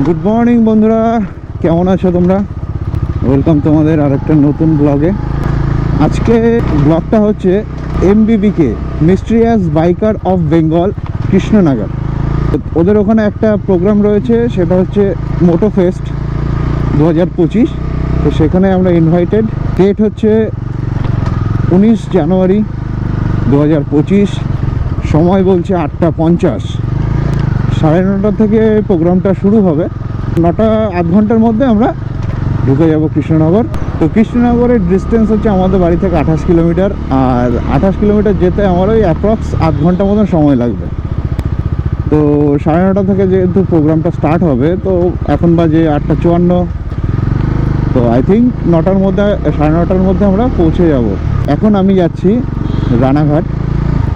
Good morning বন্ধুরা, কেমন আছো তোমরা? ওয়েলকাম তোমাদের আরেকটা নতুন ব্লগে। আজকে ব্লগটা হচ্ছে এমবিবিকে, mysterious biker of Bengal, Krishnanagar. ওদের ওখানে একটা প্রোগ্রাম রয়েছে, সেটা হচ্ছে মোটো ফেস্ট 2025। তো সেখানে আমরা ইনভাইটেড। ডেট হচ্ছে 19 জানুয়ারি 2025। সময় বলছে 8:50। 9:30 থেকে প্রোগ্রামটা শুরু হবে। 9টা আধ ঘন্টার মধ্যে আমরা ঢুকে যাব কৃষ্ণনগর। তো কৃষ্ণনগরের ডিস্টেন্স হচ্ছে আমাদের বাড়ি থেকে 28 কিলোমিটার, আর 28 কিলোমিটার যেতে আমার ওই অ্যাপ্রক্স আধ ঘন্টা মতন সময় লাগবে। তো 9:30 থেকে যেহেতু প্রোগ্রামটা স্টার্ট হবে, তো এখন বাজে 8:54। তো আই থিঙ্ক 9টার মধ্যে, 9:30টার মধ্যে আমরা পৌঁছে যাব। এখন আমি যাচ্ছি রানাঘাট।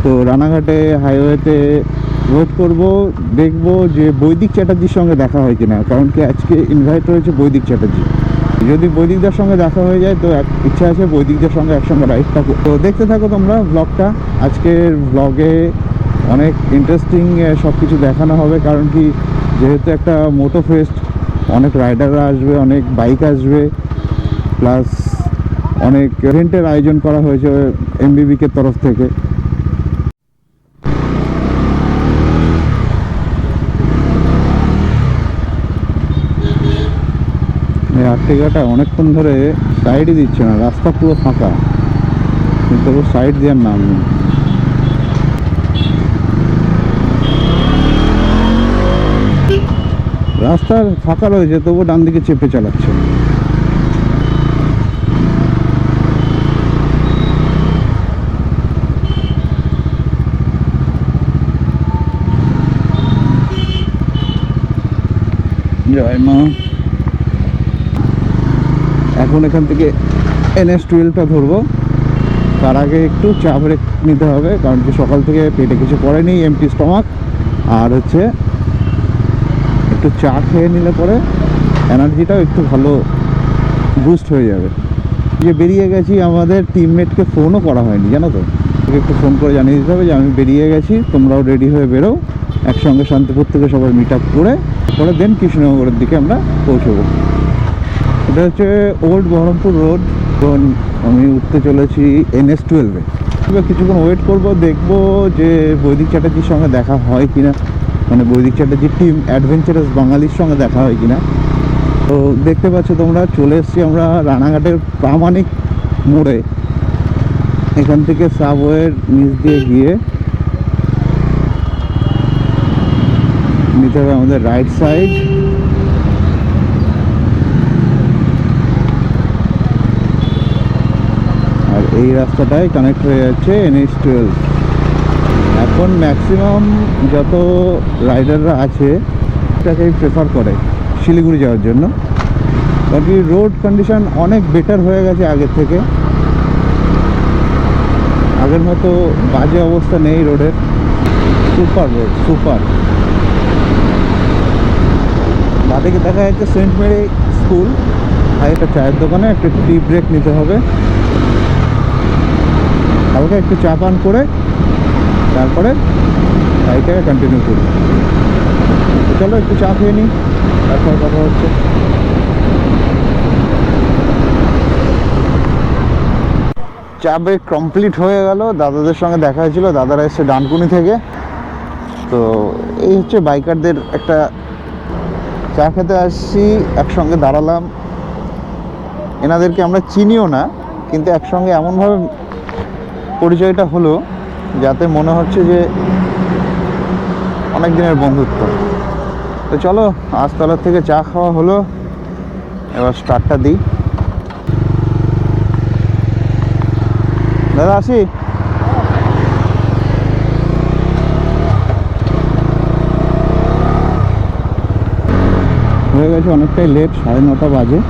তো রানাঘাটে হাইওয়েতে ওয়েট করব, দেখব যে বৈদিক চ্যাটার্জির সঙ্গে দেখা হয় কিনা, কারণ কি আজকে ইনভাইট রয়েছে বৈদিক চ্যাটার্জি। যদি বৈদিকদের সঙ্গে দেখা হয়ে যায় তো ইচ্ছা আছে বৈদিকদের সঙ্গে একসঙ্গে রাইডটা। তো দেখতে থাকো তোমরা ব্লগটা। আজকের ব্লগে অনেক ইন্টারেস্টিং সব কিছু দেখানো হবে, কারণ কি যেহেতু একটা মোটো ফেস্ট, অনেক রাইডাররা আসবে, অনেক বাইক আসবে, প্লাস অনেক ইভেন্টের আয়োজন করা হয়েছে এমবিবিকে তরফ থেকে। এই আর্টিগাটা অনেকক্ষণ ধরে সাইডই দিচ্ছে না, রাস্তা পুরো ফাঁকা, কিন্তু সাইড দেওয়ার নাম নেই। রাস্তা ফাঁকা রয়েছে, তবুও ডান দিকে চেপে চালাচ্ছে। জয় মা। এখন এখান থেকে NH-12টা ধরবো। তার আগে একটু চা ব্রেক নিতে হবে, কারণ কি সকাল থেকে পেটে কিছু পড়েনি, এমটি স্টমাক। আর হচ্ছে একটু চা খেয়ে নিলে পরে এনার্জিটাও একটু ভালো বুস্ট হয়ে যাবে। যে বেরিয়ে গেছি, আমাদের টিমমেটকে ফোনও করা হয়নি, জানো তো। একটু ফোন করে জানিয়ে দিতে হবে যে আমি বেরিয়ে গেছি, তোমরাও রেডি হয়ে বেরো। একসঙ্গে শান্তিপুর থেকে সবাই মিট আপ করে পরে দেন কৃষ্ণনগরের দিকে আমরা পৌঁছবো। এটা হচ্ছে ওল্ড বহরমপুর রোড। এখন আমি উঠতে চলেছি NH-12-এ। এবার কিছুক্ষণ ওয়েট করব, দেখবো যে বৈদিক চ্যাটার্জির সঙ্গে দেখা হয় কিনা, মানে বৈদিক চ্যাটার্জির টিম অ্যাডভেঞ্চারাস বাঙালির সঙ্গে দেখা হয় কিনা। তো দেখতে পাচ্ছ তোমরা, চলে এসেছি আমরা রানাঘাটের প্রামাণিক মোড়ে। এখান থেকে সাবওয়ের নিচ দিয়ে গিয়ে নিতে হবে আমাদের রাইট সাইড। আর এই রাস্তাটাই কানেক্ট হয়ে যাচ্ছে NH-12। এখন ম্যাক্সিমাম যত রাইডাররা আছে এটাকেই প্রেফার করে শিলিগুড়ি যাওয়ার জন্য, কারণ কি রোড কন্ডিশন অনেক বেটার হয়ে গেছে আগের থেকে। আগের মতো বাজে অবস্থা নেই রোডের। Super road, super. বাদিকে দেখা যাচ্ছে সেন্ট মেরি স্কুল। আর একটা চায়ের দোকানে একটা টি ব্রেক নিতে হবে, হালকা একটু চা পান করে তারপরে গাড়িটাকে কন্টিনিউ করি। তো চলো একটু চা খেয়ে নিই, তারপর কথা হচ্ছে। চা ব্রেক কমপ্লিট হয়ে গেল। দাদাদের সঙ্গে দেখা হয়েছিল, দাদারা এসে ডানকুনি থেকে। তো এই হচ্ছে বাইকারদের একটা, চা খেতে আসছি, একসঙ্গে দাঁড়ালাম। এনাদেরকে আমরা চিনিও না, কিন্তু একসঙ্গে এমনভাবে পরিচয়টা হলো যাতে মনে হচ্ছে যে অনেক দিনের বন্ধুত্ব। তো চলো, আজতলার থেকে চা খাওয়া হলো, এবার স্টার্টটা দিই। দাদা আসি। হয়ে গেছে অনেকটাই লেট, 9:30 বাজে।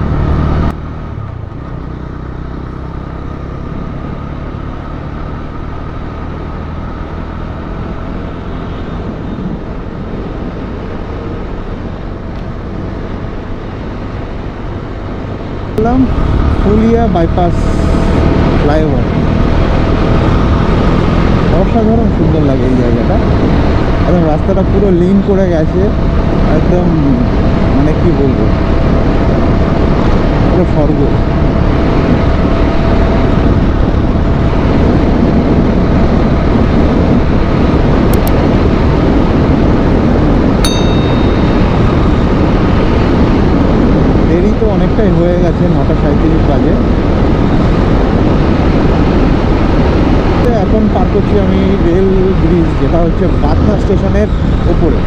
ফুলিয়া বাইপাস ফ্লাইওভার, অসাধারণ সুন্দর লাগে এই জায়গাটা। একদম রাস্তাটা পুরো লিন করে গেছে, একদম মানে কি বলবো, পুরো স্বর্গ। দেরি তো অনেকটাই হয়ে গেছে, 9:37 বাজে। এখন পার করছি আমি রেল ব্রিজ, যেটা হচ্ছে বাদনা স্টেশনের ওপরে।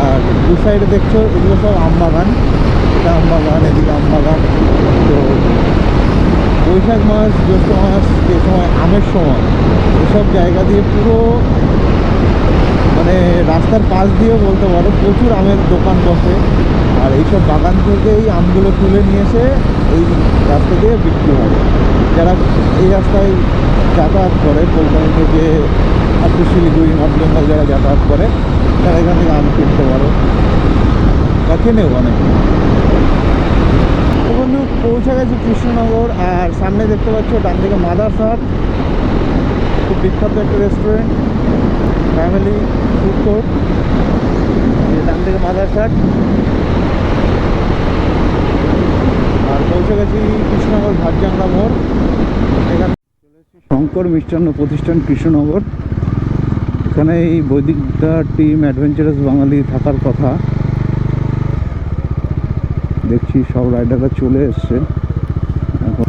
আর দু সাইডে দেখছো এগুলো সব আমবাগান, এটা আমবাগান, এদিকে আমবাগান। তো বৈশাখ মাস, জ্যৈষ্ঠ মাস, যে সময় আমের সময়, এসব জায়গা দিয়ে পুরো মানে রাস্তার পাশ দিয়েও বলতে পারো প্রচুর আমের দোকান বসে। আর এইসব বাগান থেকেই আমগুলো তুলে নিয়ে এসে এই রাস্তা দিয়ে বিক্রি হয়। যারা এই রাস্তায় যাতায়াত করে, কলকাতা থেকে up to Siliguri, north Bengal যারা যাতায়াত করে, তারা এখান থেকে আম কিনতে পারো বা কিনেও অনেকে। তো বন্ধু, পৌঁছে গেছি কৃষ্ণনগর। আর সামনে দেখতে পাচ্ছ ডান দিকে মাদারসাট, খুব বিখ্যাত একটা রেস্টুরেন্ট, ফ্যামিলি ফুড কোর্ট। ডান দিকে মাদারসাট। আর পৌঁছে গেছি কৃষ্ণনগর ভাটজাংলা মোড়। এখানে শঙ্কর মিষ্টান্ন প্রতিষ্ঠান কৃষ্ণনগর। এখানে এই বৈদিকদা টিম অ্যাডভেঞ্চারাস বাঙালি থাকার কথা। দেখছি সব রাইডাররা চলে এসছে এখন।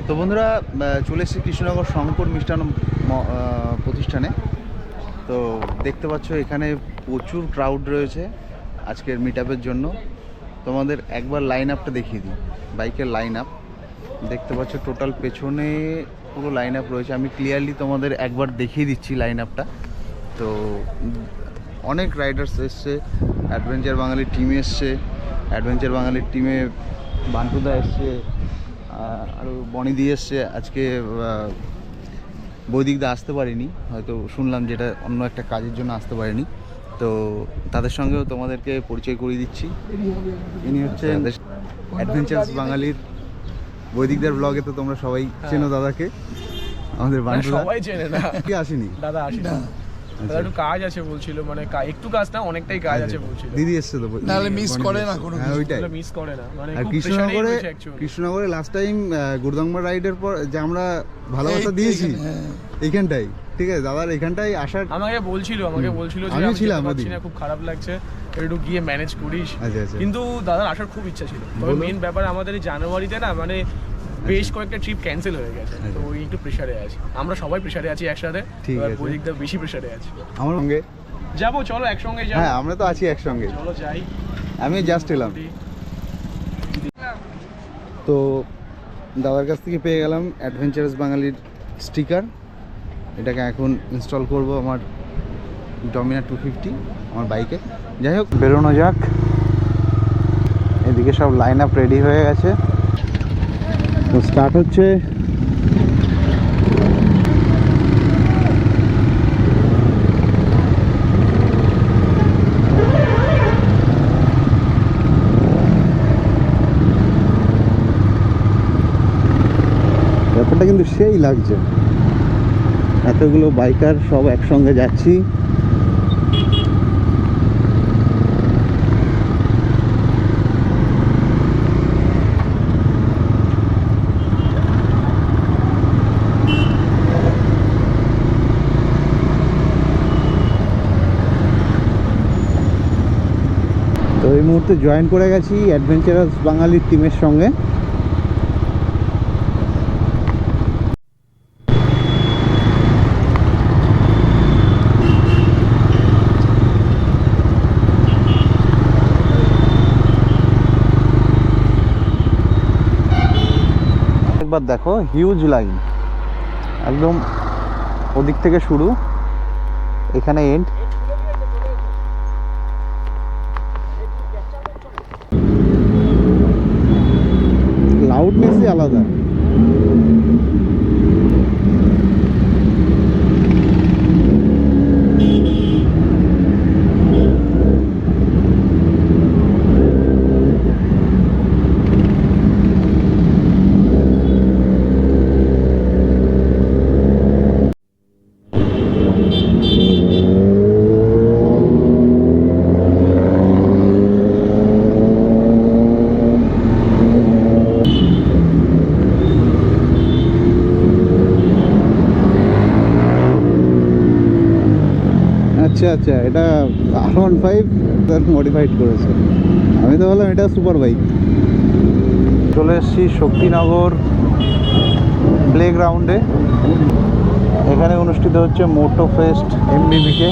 তো বন্ধুরা, চলে এসেছি কৃষ্ণনগর শঙ্কর মিষ্টান্ন প্রতিষ্ঠানে। তো দেখতে পাচ্ছ এখানে প্রচুর ক্রাউড রয়েছে আজকের মিট আপের জন্য। তোমাদের একবার লাইন আপটা দেখিয়ে দিই। বাইকের লাইন আপ দেখতে পাচ্ছ, টোটাল পেছনে পুরো লাইন আপ রয়েছে। আমি ক্লিয়ারলি তোমাদের একবার দেখিয়ে দিচ্ছি লাইন আপটা। তো অনেক রাইডার্স এসছে, অ্যাডভেঞ্চার বাঙালির টিম এসছে। অ্যাডভেঞ্চার বাঙালির টিমে বান্টুদা এসছে, আর বনিদি এসছে। আজকে বৈদিকদা আসতে পারিনি, হয়তো শুনলাম যেটা অন্য একটা কাজের জন্য আসতে পারেনি। তো তাদের সঙ্গেও তোমাদেরকে পরিচয় করিয়ে দিচ্ছি। ইনি হচ্ছে অ্যাডভেঞ্চারাস বাঙালির বৈদিকদার ব্লগে। তো তোমরা সবাই চেনো দাদাকে, আমাদের বান্টুদা। সবাই চেনে না, কি আসেনি দাদা আসেনি। দাদা একটু কাজ আছে বলছিল, মানে একটু কাজ না, অনেকটাই কাজ আছে বলছিল। দিদি এসছে তো, নাহলে মিস করে না কোনো। হ্যাঁ ওইটাই, মিস করে না, মানে আর খুব প্রেসারেই কৃষ্ণনগরে হয়েছে actually। কৃষ্ণনগরে লাস্ট টাইম গুরদাংমা রাইডের পর যে আমরা ভালোবাসা দিয়েছি এইখানটাই, ঠিক আছে। দাদার এখানটাই আসার আমাকে বলছিল যে আমিও আমি ছিলাম যেতে পারছি ওদিন। না, খুব খারাপ লাগছে, একটু গিয়ে ম্যানেজ করিস। আচ্ছা আচ্ছা। কিন্তু দাদার আসার খুব ইচ্ছা ছিল, তবে বলো। মেন ব্যাপার আমাদের এই জানুয়ারিতে না, মানে বেশ কয়েকটা ট্রিপ ক্যান্সেল হয়ে গেছে। তো ওই একটু প্রেসারে আছি, আমরা সবাই প্রেসারে আছি একসাথে। ঠিক আছে। বৈদিকদা বেশি প্রেসারে আছে। আমার সঙ্গে যাবো, চলো একসঙ্গে যাবো। হ্যাঁ, আমরা তো আছি একসঙ্গে। চলো যাই। আমি জাস্ট এলাম। তো দাদার কাছ থেকে পেয়ে গেলাম অ্যাডভেঞ্চারাস বাঙালির স্টিকার। এটাকে এখন ইনস্টল করব আমার ডমিনার 250 আমার বাইকে। যাই হোক, বেরোনো যাক। এদিকে সব লাইন আপ রেডি হয়ে গেছে, তো স্টার্ট হচ্ছে। ব্যাপারটা কিন্তু সেই লাগছে, এতগুলো বাইকার সব একসঙ্গে যাচ্ছি। তো এই মুহূর্তে জয়েন করে গেছি অ্যাডভেঞ্চারাস বাঙালির টিমের সঙ্গে। একবার দেখো, হিউজ লাইন, একদম ওদিক থেকে শুরু, এখানে এন্ড। লাউডনেসই আলাদা। আচ্ছা আচ্ছা, এটা R15 মডিফাইড করেছে। আমি তো বললাম এটা সুপার বাইক। চলে এসেছি শক্তিনগর প্লেগ্রাউন্ডে। এখানে অনুষ্ঠিত হচ্ছে মোটো ফেস্ট MBBK।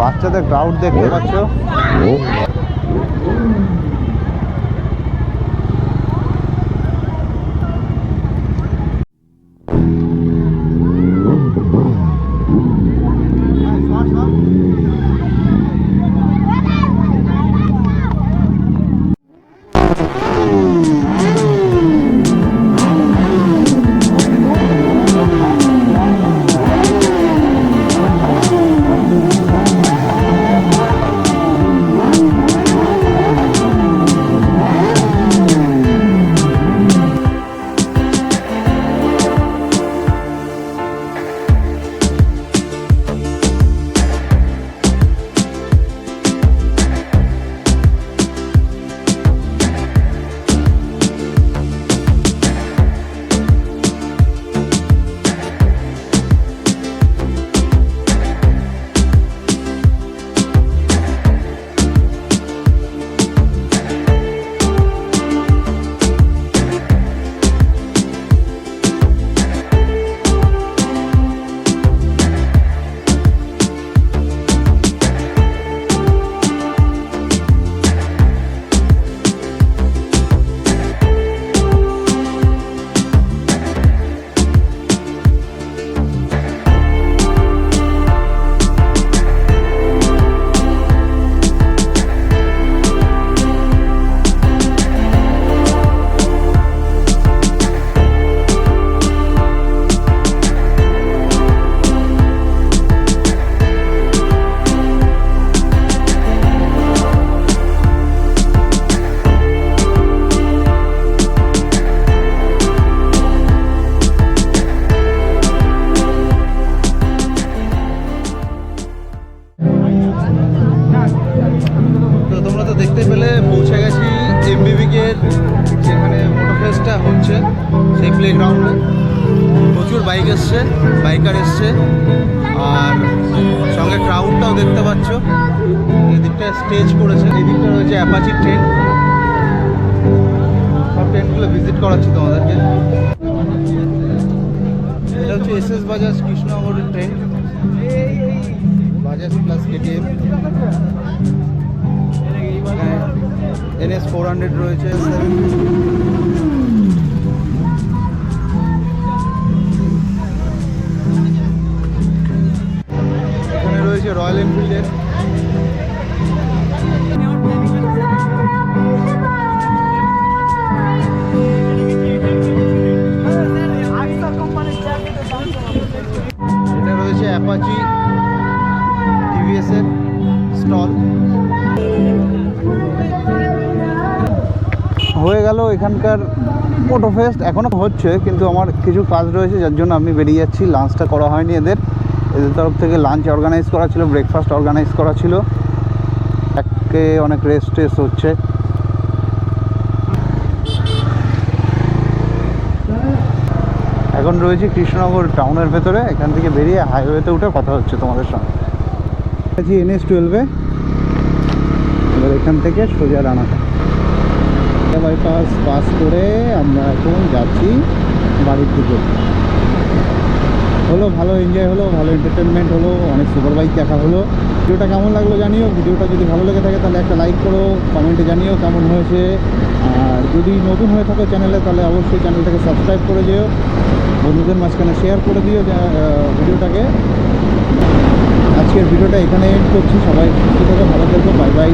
বাচ্চাদের ক্রাউড দেখতে পাচ্ছ। তো তোমরা তো দেখতে পেলে পৌঁছে গেছি MBBK যেখানে মোটো ফেস্টটা হচ্ছে সেই প্লেগ্রাউন্ডে। প্রচুর বাইক এসছে, বাইকার এসছে, আর সঙ্গে ক্রাউডটাও দেখতে পাচ্ছ। এই দিকটা স্টেজ করেছে, এই দিকটা রয়েছে অ্যাপাচি ট্রেন। সব ট্রেনগুলো ভিজিট করাচ্ছি তোমাদেরকে। এটা হচ্ছে SS বাজাজ কৃষ্ণনগরের train, Bajaj plus KTM। NS 400 রয়েছে। এখানে রয়েছে রয়্যাল এনফিল্ডের। এটা রয়েছে অ্যাপাচি TVS এর স্টল। হয়ে গেল এখানকার মোটো ফেস্ট। এখনও হচ্ছে, কিন্তু আমার কিছু কাজ রয়েছে যার জন্য আমি বেরিয়ে যাচ্ছি। লাঞ্চটা করা হয়নি এদের তরফ থেকে। লাঞ্চ অর্গানাইজ করা ছিল, ব্রেকফাস্ট অর্গানাইজ করা ছিল। একে অনেক রেস্ট টেস্ট হচ্ছে। এখন রয়েছে কৃষ্ণনগর টাউনের ভেতরে। এখান থেকে বেরিয়ে হাইওয়েতে উঠে কথা হচ্ছে তোমাদের সঙ্গে। আছি NS 12-এ। এবার এখান থেকে সোজা রানাঘাট বাইপাস পাস করে আমরা এখন যাচ্ছি বাড়ির দিকে। হলো ভালো এনজয় হলো, ভালো এন্টারটেনমেন্ট হলো, অনেক সুপার বাইক দেখা হলো। ভিডিওটা কেমন লাগলো জানিও। ভিডিওটা যদি ভালো লেগে থাকে তাহলে একটা লাইক করো, কমেন্টে জানিও কেমন হয়েছে। আর যদি নতুন হয়ে থাকো চ্যানেলে তাহলে অবশ্যই চ্যানেলটাকে সাবস্ক্রাইব করে দিও, বন্ধুদের মাঝখানে শেয়ার করে দিও ভিডিওটাকে। আজকের ভিডিওটা এখানে এন্ড করছি। সবাই সুস্থ থেকে ভালো থেকো। Bye bye.